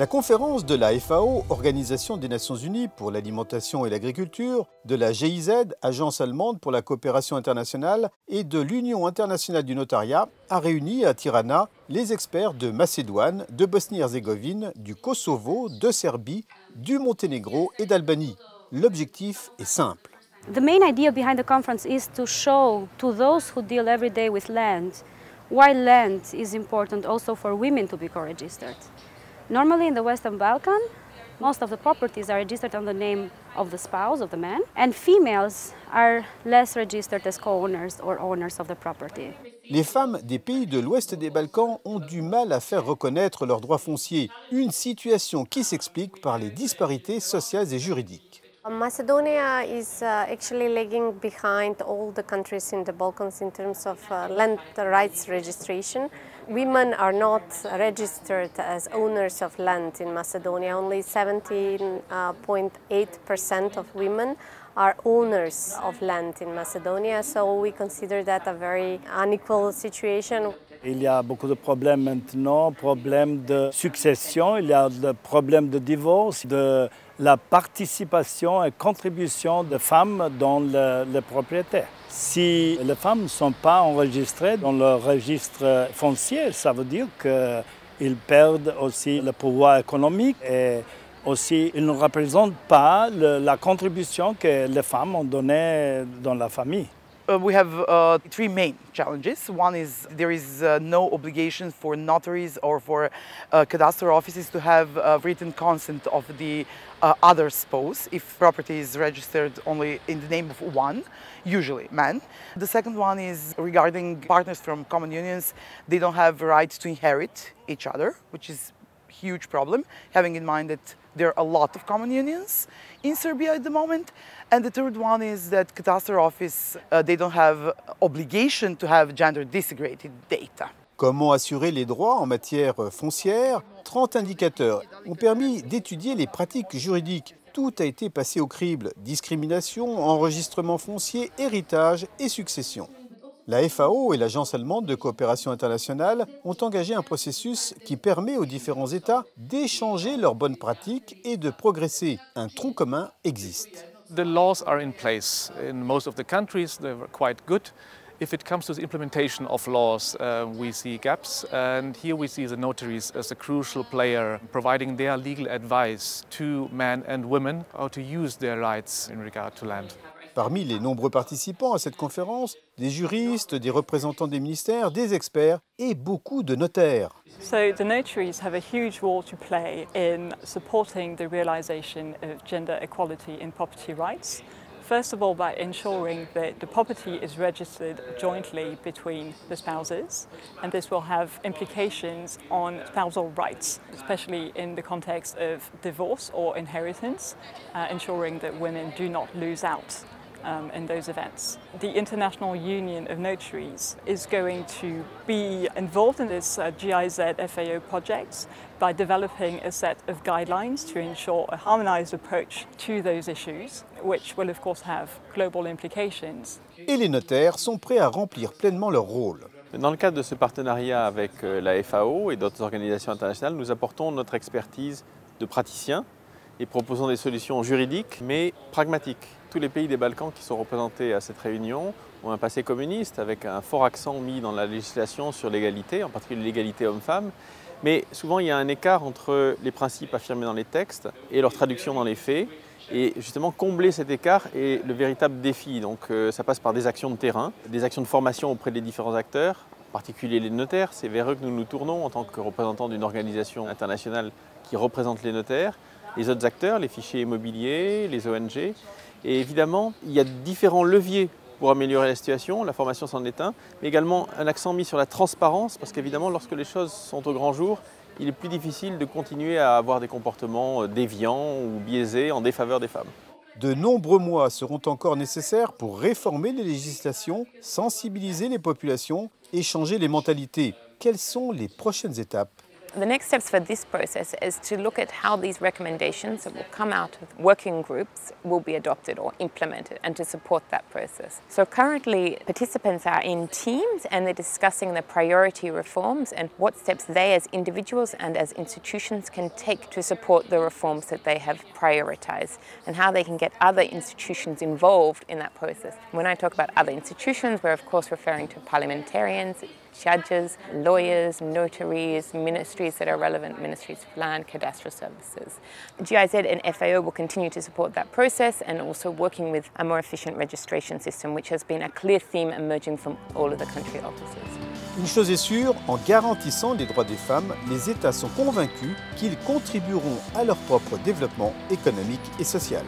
La conférence de la FAO, Organisation des Nations Unies pour l'alimentation et l'agriculture, de la GIZ, Agence allemande pour la coopération internationale, et de l'Union internationale du notariat a réuni à Tirana les experts de Macédoine, de Bosnie-Herzégovine, du Kosovo, de Serbie, du Monténégro et d'Albanie. L'objectif est simple. The main idea behind the conference is to show to those who deal every day with land why land is important also for women to be co-registered. Normally in the Western Balkan, most of the properties are registered on the name of the spouse, of the man, and females are less registered as co-owners or owners of the property. Les femmes des pays de l'ouest des Balkans ont du mal à faire reconnaître leurs droits fonciers, une situation qui s'explique par les disparités sociales et juridiques. Macedonia is actually lagging behind all the countries in the Balkans in terms of land rights registration. Women are not registered as owners of land in Macedonia. Only 17.8% of women are owners of land in Macedonia, so we consider that a very unequal situation. Il y a beaucoup de problèmes maintenant, problèmes de succession, il y a des problèmes de divorce, de la participation et contribution des femmes dans le propriétaire. Si les femmes ne sont pas enregistrées dans le registre foncier, ça veut dire qu'ils perdent aussi le pouvoir économique et aussi ils ne représentent pas la contribution que les femmes ont donnée dans la famille. We have three main challenges. One is there is no obligation for notaries or for cadastral offices to have written consent of the other spouse if property is registered only in the name of one, usually man. The second one is regarding partners from common unions. They don't have rights to inherit each other, which is a huge problem, having in mind that there are a lot of common unions in Serbia at the moment. And the third one is that cadastral office, they don't have obligation to have gender disaggregated data. Comment assurer les droits en matière foncière? 30 indicateurs ont permis d'étudier les pratiques juridiques. Tout a été passé au crible: discrimination, enregistrement foncier, héritage et succession. La FAO et l'Agence allemande de coopération internationale ont engagé un processus qui permet aux différents États d'échanger leurs bonnes pratiques et de progresser. Un tronc commun existe. The laws are in place in most of the countries. They're quite good. If it comes to the implementation of laws, we see gaps, and here we see the notaries as a crucial player, providing their legal advice to men and women how to use their rights in regard to land. Parmi les nombreux participants à cette conférence, des juristes, des représentants des ministères, des experts et beaucoup de notaires. So the notaries have a huge role to play in supporting the realization of gender equality in property rights. First of all, by ensuring that the property is registered jointly between the spouses, and this will have implications on spousal rights, especially in the context of divorce or inheritance, ensuring that women do not lose out in those events. The International Union of Notaries is going to be involved in this GIZ FAO project by developing a set of guidelines to ensure a harmonized approach to those issues, which will of course have global implications. Et les notaires sont prêts à remplir pleinement leur rôle. Dans le cadre de ce partenariat avec la FAO et d'autres organisations internationales, nous apportons notre expertise de praticiens et proposons des solutions juridiques mais pragmatiques. Tous les pays des Balkans qui sont représentés à cette réunion ont un passé communiste avec un fort accent mis dans la législation sur l'égalité, en particulier l'égalité homme-femme. Mais souvent il y a un écart entre les principes affirmés dans les textes et leur traduction dans les faits. Et justement combler cet écart est le véritable défi. Donc ça passe par des actions de terrain, des actions de formation auprès des différents acteurs, en particulier les notaires. C'est vers eux que nous nous tournons en tant que représentants d'une organisation internationale qui représente les notaires, les autres acteurs, les fichiers immobiliers, les ONG. Et évidemment, il y a différents leviers pour améliorer la situation, la formation c'en est un, mais également un accent mis sur la transparence, parce qu'évidemment, lorsque les choses sont au grand jour, il est plus difficile de continuer à avoir des comportements déviants ou biaisés en défaveur des femmes. De nombreux mois seront encore nécessaires pour réformer les législations, sensibiliser les populations et changer les mentalités. Quelles sont les prochaines étapes? The next steps for this process is to look at how these recommendations that will come out of working groups will be adopted or implemented and to support that process. So currently participants are in teams and they're discussing the priority reforms and what steps they as individuals and as institutions can take to support the reforms that they have prioritized and how they can get other institutions involved in that process. When I talk about other institutions, we're of course referring to parliamentarians, judges, lawyers, notaries, ministries that are relevant, ministries of land, cadastral services. GIZ and FAO will continue to support that process and also working with a more efficient registration system, which has been a clear theme emerging from all of the country offices. Une chose est sûre, en garantissant les droits des femmes, les États sont convaincus qu'ils contribueront à leur propre développement économique et social.